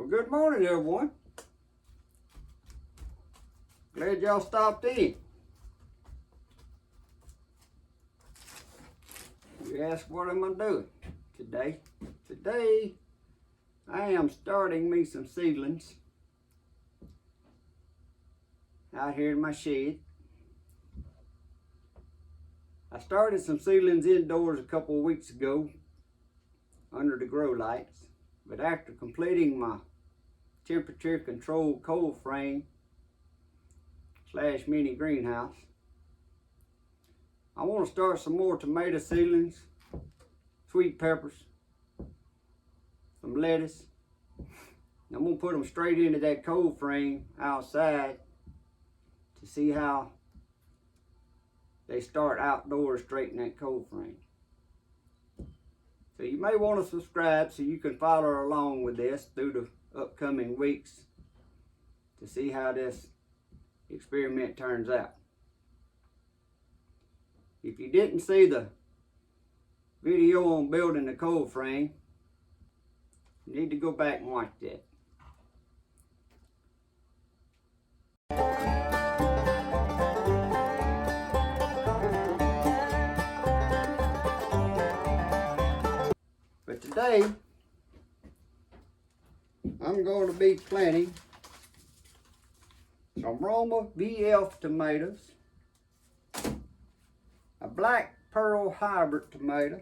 Well, good morning, everyone. Glad y'all stopped in. You ask, what am I doing today? Today, I am starting me some seedlings out here in my shed. I started some seedlings indoors a couple of weeks ago under the grow lights, but after completing my temperature controlled cold frame / mini greenhouse, I want to start some more tomato seedlings, sweet peppers, some lettuce. I'm going to put them straight into that cold frame outside to see how they start outdoors straight in that cold frame. So you may want to subscribe so you can follow along with this through the upcoming weeks to see how this experiment turns out. If you didn't see the video on building the cold frame, you need to go back and watch that. But today, I'm going to be planting some Roma VF tomatoes, a Black Pearl hybrid tomato,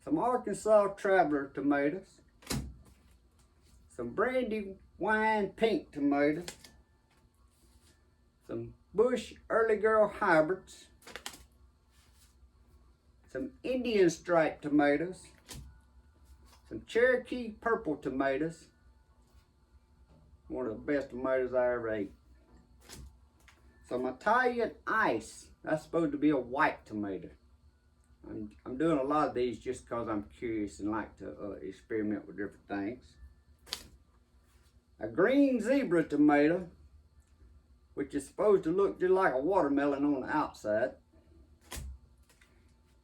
some Arkansas Traveler tomatoes, some Brandywine pink tomatoes, some Bush Early Girl hybrids, some Indian Stripe tomatoes, some Cherokee purple tomatoes, one of the best tomatoes I ever ate, some Italian ice, that's supposed to be a white tomato. I'm doing a lot of these just because I'm curious and like to experiment with different things. A green zebra tomato, which is supposed to look just like a watermelon on the outside.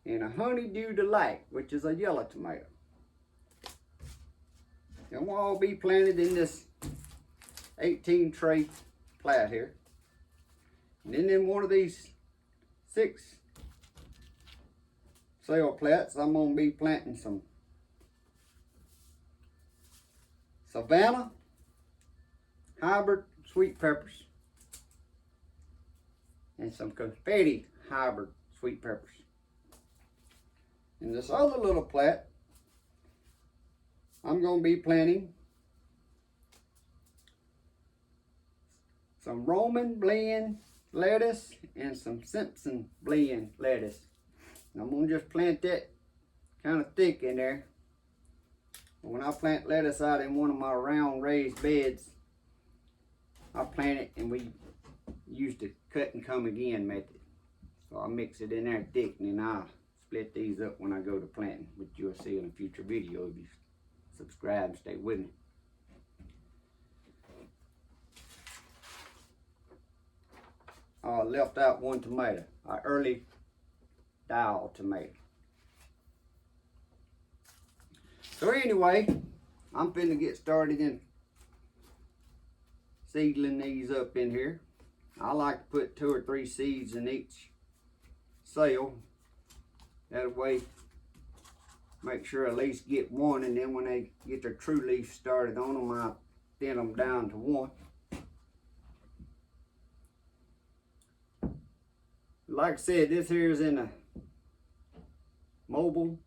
And a honeydew delight, which is a yellow tomato. And will all be planted in this 18 tray plat here. And then in one of these 6 cell plats, I'm going to be planting some Savannah hybrid sweet peppers and some confetti hybrid sweet peppers. In this other little plat, I'm going to be planting some Roman blend lettuce and some Simpson blend lettuce. And I'm going to just plant that kind of thick in there. When I plant lettuce out in one of my round raised beds, I plant it and we use the cut and come again method. So I mix it in there thick and then I'll split these up when I go to planting, which you'll see in a future video if you subscribe and stay with me. I left out one tomato, an early dial tomato. So anyway, I'm finna get started in seedling these up in here. I like to put 2 or 3 seeds in each cell. That way, make sure I at least get one, and then when they get their true leaf started on them, I thin them down to 1. Like I said, this here is in a mobile,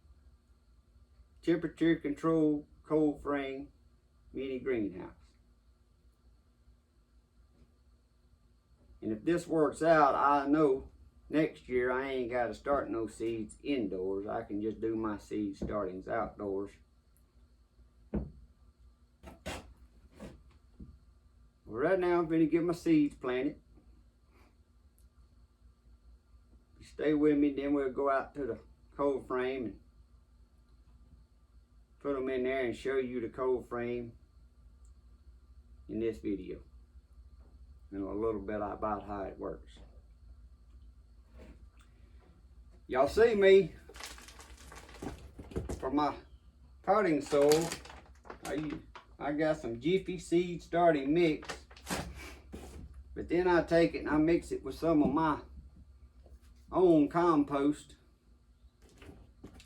temperature controlled, cold frame, mini greenhouse. And if this works out, I know next year I ain't got to start no seeds indoors. I can just do my seed startings outdoors. Well, right now I'm going to get my seeds planted. Stay with me, then we'll go out to the cold frame and put them in there and show you the cold frame in this video and a little bit about how it works. Y'all see me for my potting soil. I got some Jiffy seed starting mix, but then I take it and I mix it with some of my own compost,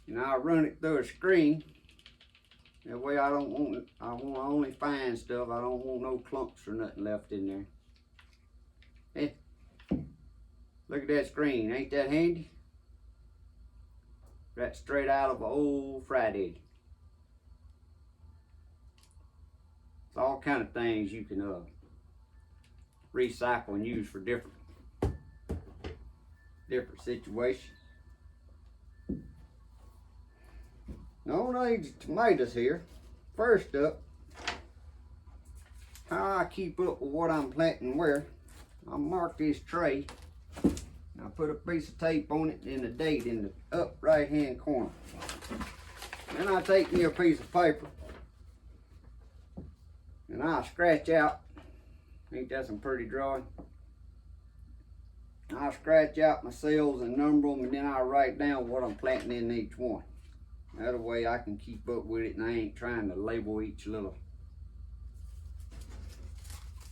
and I run it through a screen. That way I want only fine stuff. I don't want no clumps or nothing left in there. Hey, look at that screen, ain't that handy? That's straight out of an old fried egg. It's all kind of things you can recycle and use for different situations. Now I need tomatoes here. First up, how I keep up with what I'm planting where, I mark this tray. I put a piece of tape on it and a date in the up right hand corner. Then I take me a piece of paper and I scratch out, ain't that some pretty drawing? I scratch out my cells and number them, and then I write down what I'm planting in each one. That way I can keep up with it and I ain't trying to label each little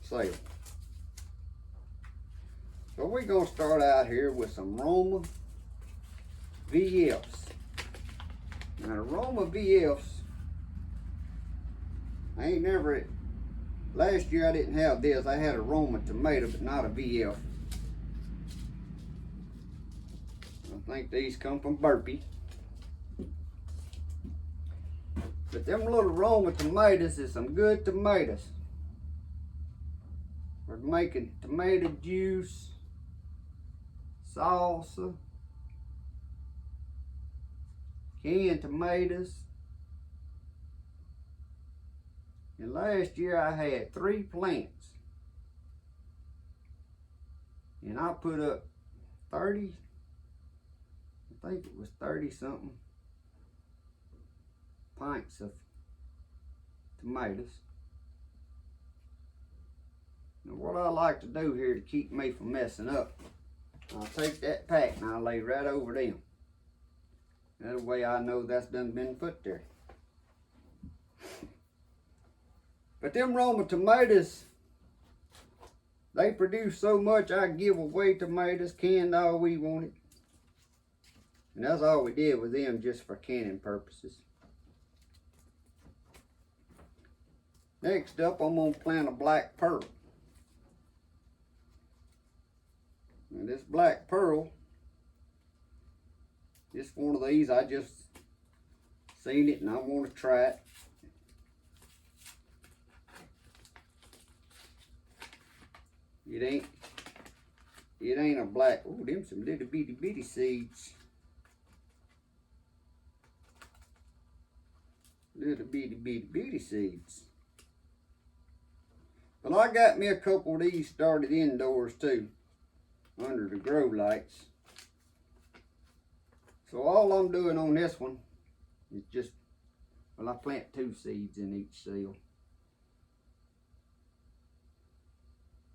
cell. So we're gonna start out here with some Roma VFs. Now the Roma VFs, I ain't never, last year I didn't have this. I had a Roma tomato, but not a VF. I think these come from Burpee. But them little Roma tomatoes is some good tomatoes. We're making tomato juice, salsa, canned tomatoes. And last year I had 3 plants. And I put up 30, I think it was 30 something pints of tomatoes. Now what I like to do here to keep me from messing up, I'll take that pack and I'll lay right over them. That way I know that's done been put there. But them Roma tomatoes, they produce so much I give away tomatoes, canned all we wanted. And that's all we did with them, just for canning purposes. Next up, I'm gonna plant a black pearl. Now this black pearl, it's one of these, I just seen it and I want to try it. It ain't a black, oh, them some little bitty seeds. Little bitty seeds. But I got me a couple of these started indoors too, under the grow lights. So all I'm doing on this one is just, well, I plant 2 seeds in each cell.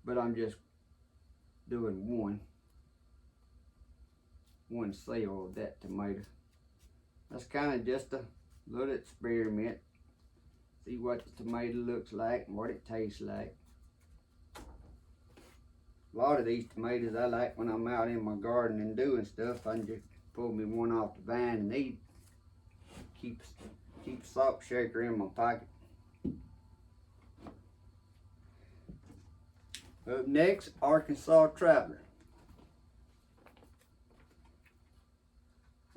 But I'm just doing one cell of that tomato. That's kind of just a little experiment. See what the tomato looks like and what it tastes like. A lot of these tomatoes I like when I'm out in my garden and doing stuff. I can just pull me one off the vine and eat. Keep a salt shaker in my pocket. Up next, Arkansas Traveler.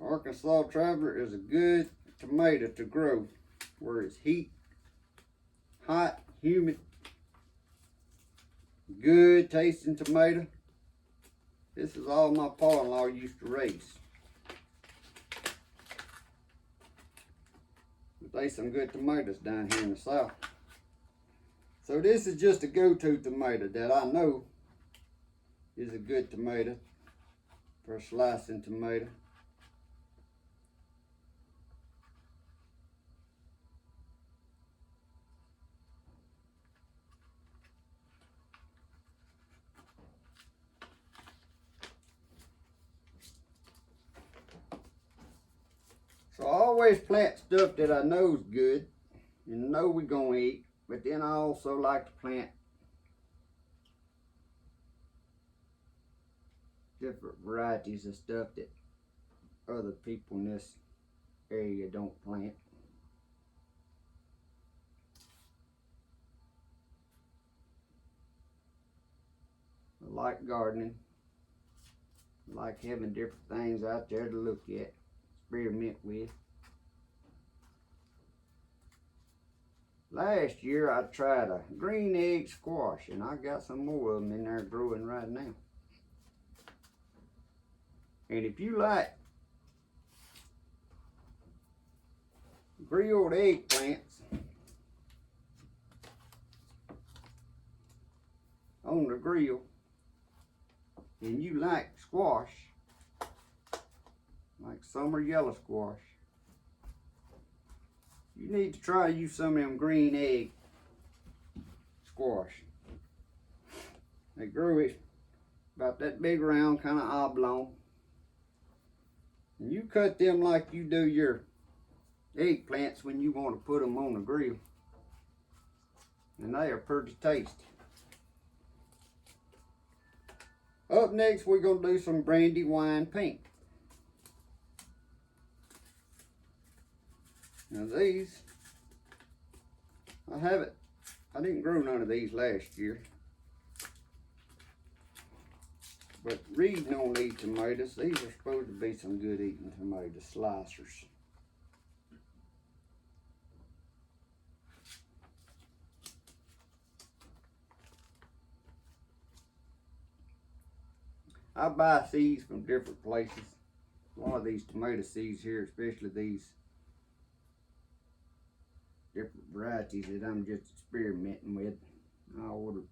Arkansas Traveler is a good tomato to grow where it's hot, humid, good tasting tomato. This is all my pa-in-law used to raise. But there's some good tomatoes down here in the south. So this is just a go-to tomato that I know is a good tomato for a slicing tomato. So I always plant stuff that I know is good. you know we're gonna eat, but then I also like to plant different varieties of stuff that other people in this area don't plant. I like gardening. I like having different things out there to look at, experiment with. Last year I tried a green egg squash, and I got some more of them in there growing right now. And if you like grilled eggplants on the grill, and you like squash, like summer yellow squash, you need to try to use some of them green egg squash. They grow it about that big round, kind of oblong. And you cut them like you do your eggplants when you want to put them on the grill. And they are pretty tasty. Up next, we're going to do some brandywine pink. Now these, I didn't grow none of these last year. But reading on these tomatoes, these are supposed to be some good eating tomato slicers. I buy seeds from different places. A lot of these tomato seeds here, especially these different varieties that I'm just experimenting with. I ordered,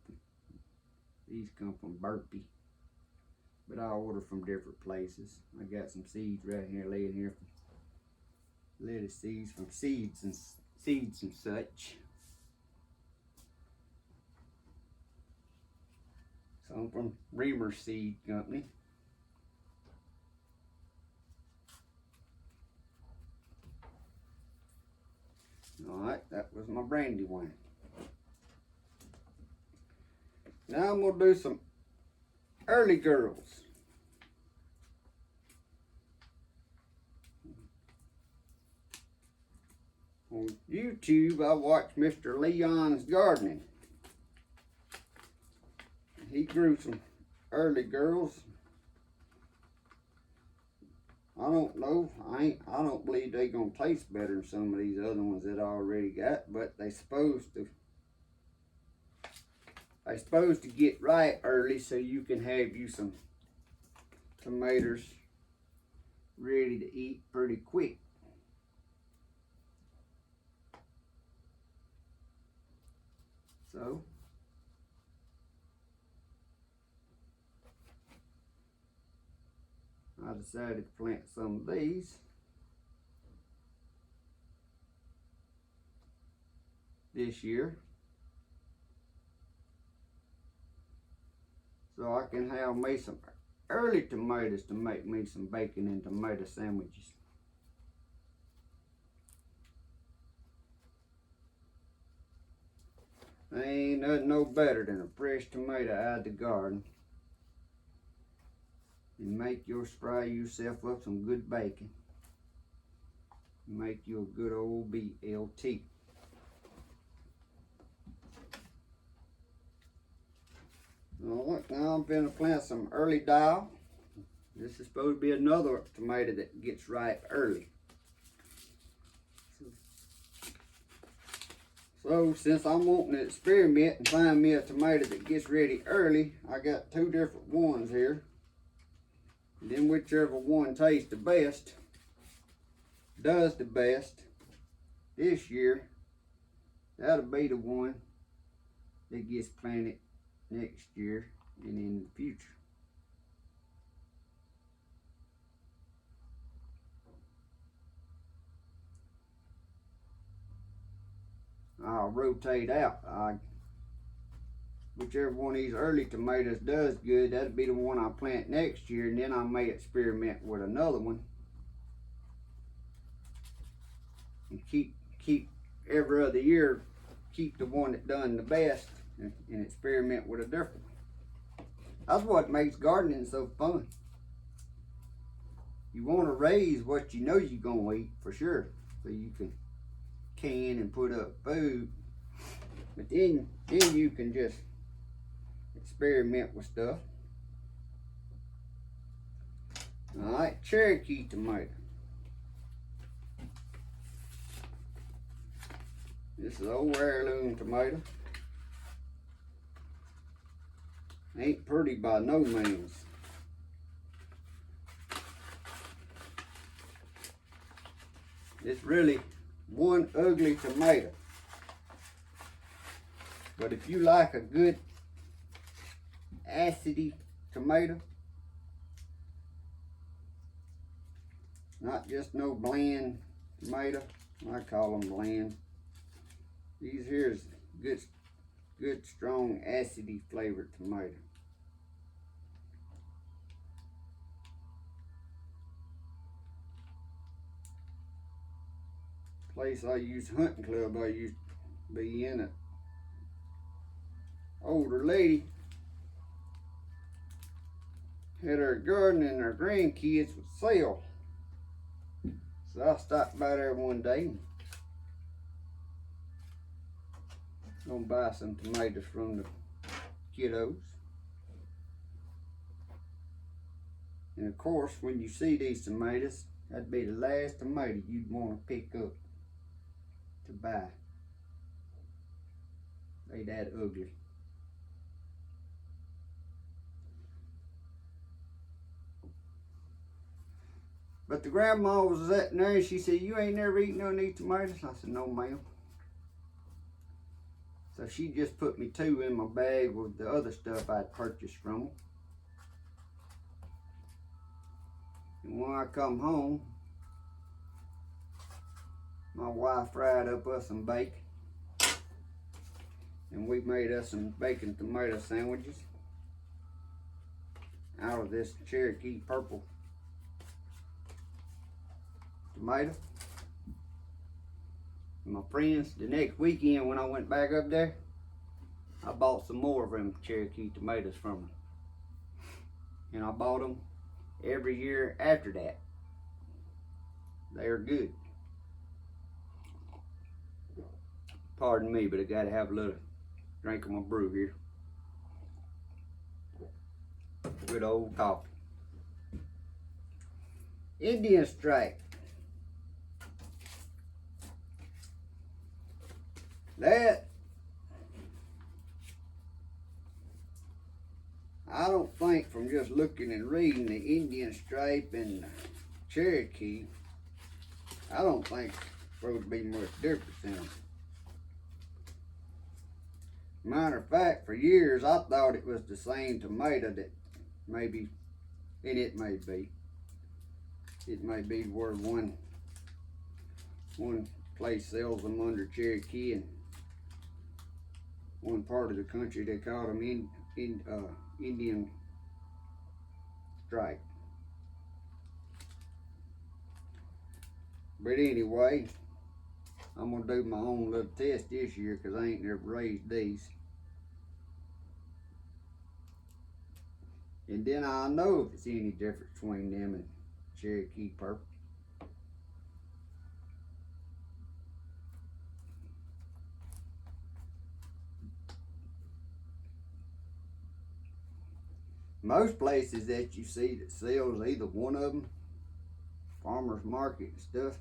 these come from Burpee, but I order from different places. I got some seeds right here laying here from lettuce seeds from seeds and such. Some from Reamer Seed Company. Alright, that was my brandywine. Now I'm going to do some early girls. On YouTube, I watched Mr. Leon's Gardening. He grew some early girls. I don't know. I don't believe they gonna taste better than some of these other ones that I already got, but they supposed to. They supposed to get ripe early so you can have you some tomatoes ready to eat pretty quick. So I decided to plant some of these this year, so I can have me some early tomatoes to make me some bacon and tomato sandwiches. Ain't nothing no better than a fresh tomato out of the garden. And fry yourself up some good bacon. Make you a good old BLT. Alright, now I'm going to plant some early dial. This is supposed to be another tomato that gets ripe early. So since I'm wanting to experiment and find me a tomato that gets ready early, I got two different ones here. And then whichever one tastes the best, does the best this year, that'll be the one that gets planted next year and in the future. I'll rotate out. Whichever one of these early tomatoes does good, that'll be the one I plant next year, and then I may experiment with another one and keep every other year, keep the one that done the best and experiment with a different one. That's what makes gardening so fun. You want to raise what you know you're going to eat for sure, so you can and put up food, but then you can just experiment with stuff. Alright, Cherokee tomato. This is old heirloom tomato. Ain't pretty by no means. It's really one ugly tomato. But if you like a good acidy tomato, not just no bland tomato, I call them bland. These here's good strong acidy flavored tomato. Place I used, hunting club I used to be in, a older lady had her garden and her grandkids would sell. So I stopped by there one day and gonna buy some tomatoes from the kiddos. And of course, when you see these tomatoes, that'd be the last tomato you'd want to pick up to buy. They that ugly. But the grandma was sitting there and she said, "You ain't never eaten none of these tomatoes?" I said, "No, ma'am." So she just put me 2 in my bag with the other stuff I'd purchased from her. And when I come home, my wife fried up us some bacon. And we made us some bacon tomato sandwiches out of this Cherokee purple tomato. And my friends, the next weekend when I went back up there, I bought some more of them Cherokee tomatoes from them. And I bought them every year after that. They are good. Pardon me, but I gotta have a little drink of my brew here. Good old coffee. Indian stripe. That, I don't think from just looking and reading the Indian stripe and the Cherokee, I don't think there would be much difference in them. Matter of fact, for years I thought it was the same tomato that maybe, and it may be. It may be where one place sells them under Cherokee and one part of the country they call them Indian stripe. But anyway, I'm gonna do my own little test this year because I ain't never raised these. And then I'll know if it's any difference between them and Cherokee purple. Most places that you see that sells either one of them, farmers market and stuff,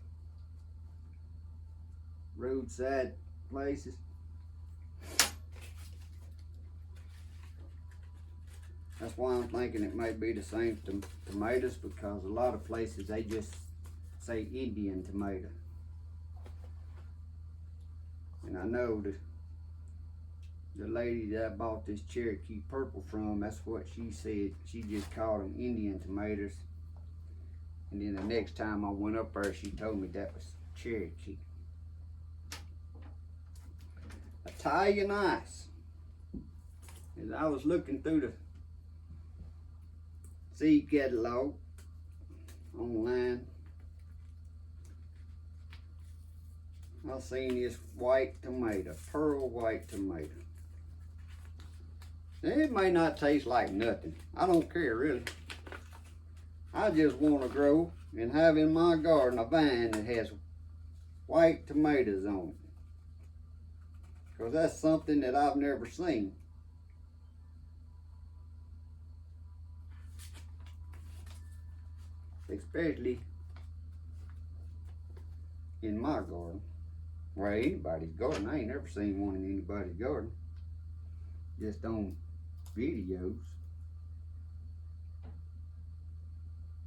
roadside places, that's why I'm thinking it may be the same tomatoes, because a lot of places they just say Indian tomato. And I know the lady that I bought this Cherokee purple from, that's what she said. She just called them Indian tomatoes. And then the next time I went up there, she told me that was Cherokee. Italian ice. As I was looking through the seed catalog online, I seen this white tomato, pearl white tomato. It may not taste like nothing. I don't care really. I just want to grow and have in my garden a vine that has white tomatoes on it. Because that's something that I've never seen. Especially in my garden. Or anybody's garden. I ain't never seen one in anybody's garden. Just on videos.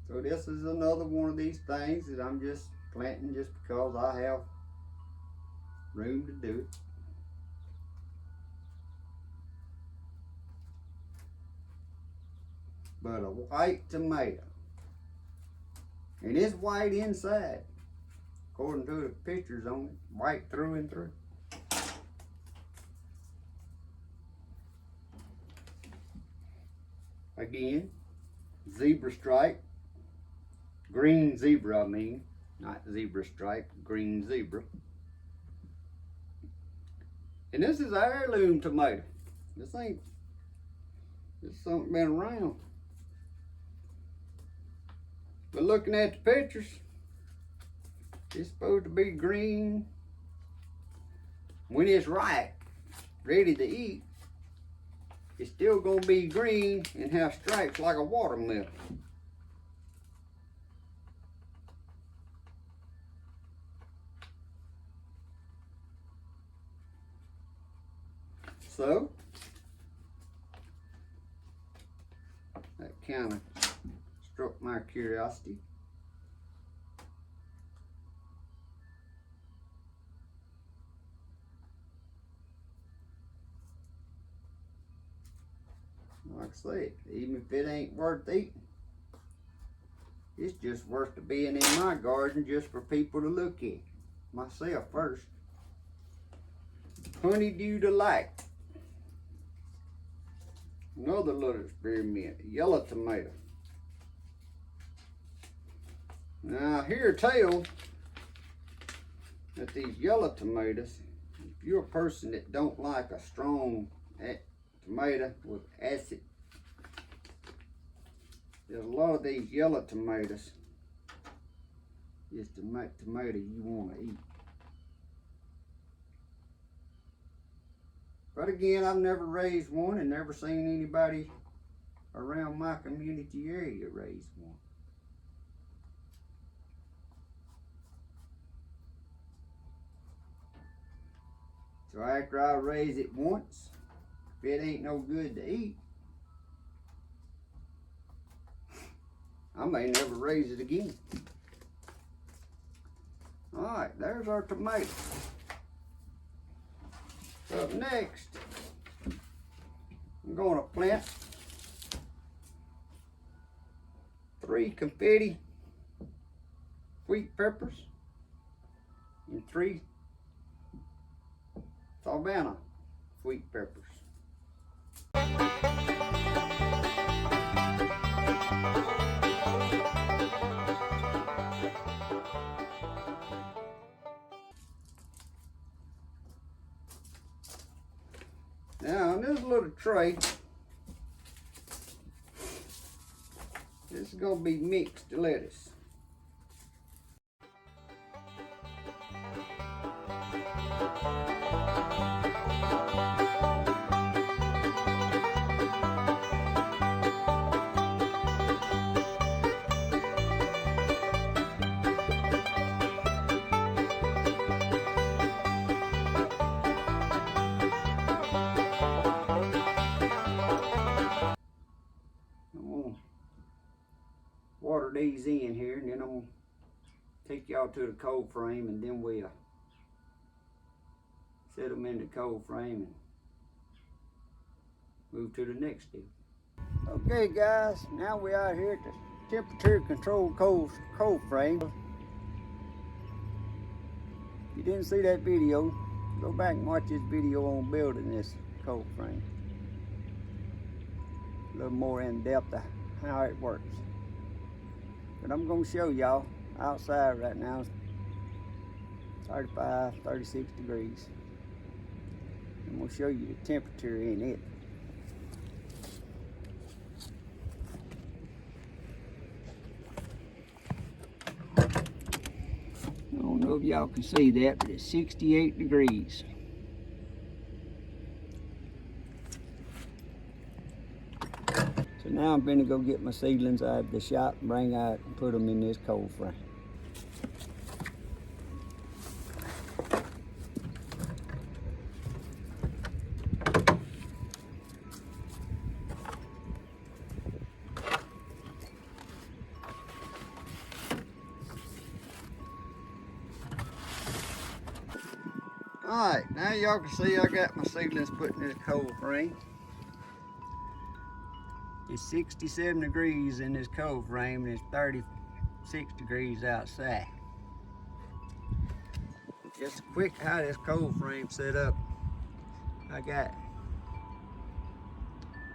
So this is another one of these things that I'm just planting just because I have room to do it. But a white tomato. And it's white inside. According to the pictures on it. White through and through. Again, zebra stripe. Green zebra, I mean. Not zebra stripe, green zebra. And this is heirloom tomato. This something been around. But looking at the pictures, it's supposed to be green. When it's ripe, ready to eat, it's still gonna be green and have stripes like a watermelon. So, that kind of struck my curiosity. Like I say, even if it ain't worth eating, it's just worth being in my garden just for people to look at. Myself first. Honeydew Delight. Another little experiment, yellow tomato. Now I hear tell that these yellow tomatoes, if you're a person that don't like a strong tomato with acid, there's a lot of these yellow tomatoes is the tomato you want to eat. But again, I've never raised one and never seen anybody around my community area raise one. So after I raise it once, if it ain't no good to eat, I may never raise it again. Alright, there's our tomato. Up next, I'm going to plant 3 confetti sweet peppers and 3 Savannah sweet peppers. Now in this little tray, this is going to be mixed lettuce. Water these in here, and then I'm going to take y'all to the cold frame, and then we'll set them in the cold frame and move to the next step. Okay guys, now we are here at the temperature controlled cold frame. If you didn't see that video, go back and watch this video on building this cold frame. A little more in depth of how it works. But I'm going to show y'all outside right now. 35, 36 degrees. I'm going to show you the temperature in it. I don't know if y'all can see that, but it's 68 degrees. So now I'm going to go get my seedlings out of the shop and bring out and put them in this cold frame. Alright, now y'all can see I got my seedlings put in this cold frame. It's 67 degrees in this cold frame and it's 36 degrees outside. Just a quick how this cold frame set up. I got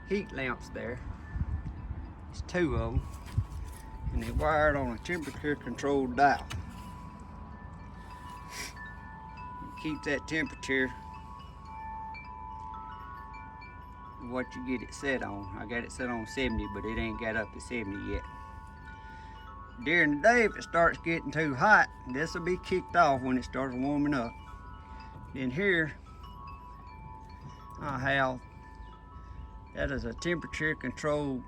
heat lamps there. It's 2 of them. And they're wired on a temperature controlled dial. It keeps that temperature what you get it set on. I got it set on 70, but it ain't got up to 70 yet. During the day, if it starts getting too hot, this will be kicked off when it starts warming up. Then here, I have, that is a temperature controlled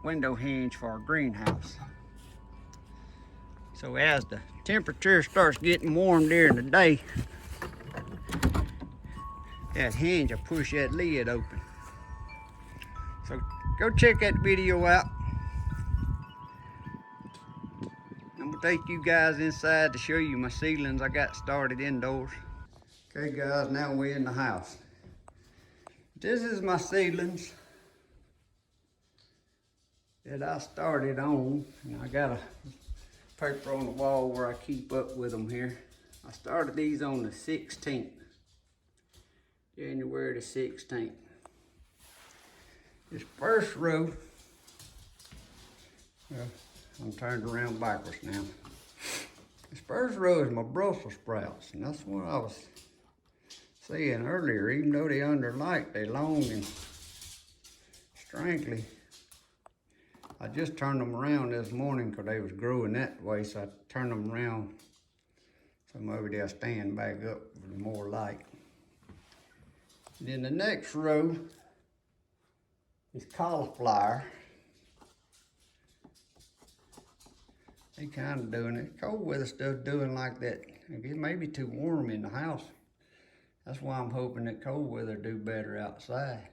window hinge for a greenhouse. So as the temperature starts getting warm during the day, that hinge will push that lid open. So go check that video out. I'm gonna take you guys inside to show you my seedlings I got started indoors. Okay guys, now we're in the house. This is my seedlings that I started on. And I got a paper on the wall where I keep up with them here. I started these on the 16th. January the 16th. This first row, I'm turned around backwards now. This first row is my Brussels sprouts, and that's what I was saying earlier. Even though they under light, they long and strangely. I just turned them around this morning because they was growing that way, so I turned them around so maybe they'll stand back up with more light. Then the next row is cauliflower. They kind of doing it. Cold weather stuff doing like that. It may be too warm in the house. That's why I'm hoping that cold weather do better outside.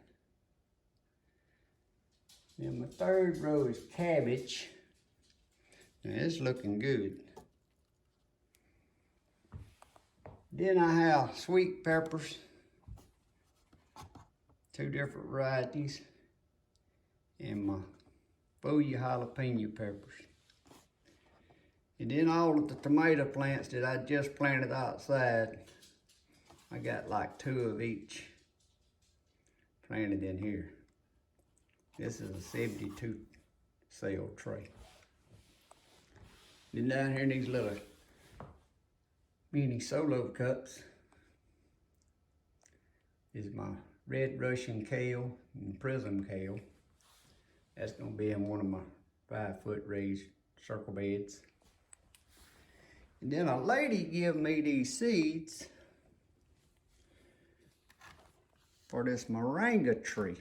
Then my third row is cabbage. Now it's looking good. Then I have sweet peppers. 2 different varieties, and my Booyah jalapeno peppers. And then all of the tomato plants that I just planted outside, I got like 2 of each planted in here. This is a 72 cell tray. Then down here in these little mini solo cups is my red Russian kale and prism kale. That's gonna be in one of my 5-foot raised circle beds. And then a lady gave me these seeds for this moringa tree.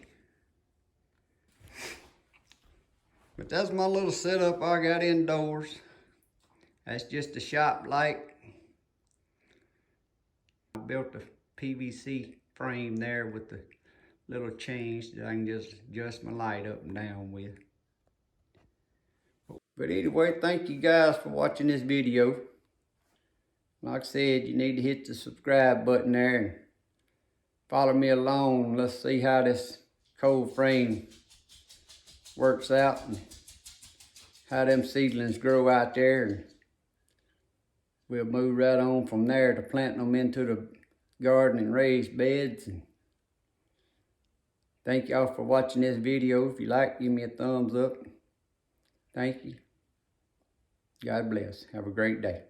But that's my little setup I got indoors. That's just a shop light. I built a PVC frame there with the little change that I can just adjust my light up and down with. But anyway, thank you guys for watching this video. Like I said, you need to hit the subscribe button there and follow me along. Let's see how this cold frame works out and how them seedlings grow out there. And we'll move right on from there to planting them into the garden and raised beds. And thank y'all for watching this video. If you like, give me a thumbs up. Thank you. God bless. Have a great day.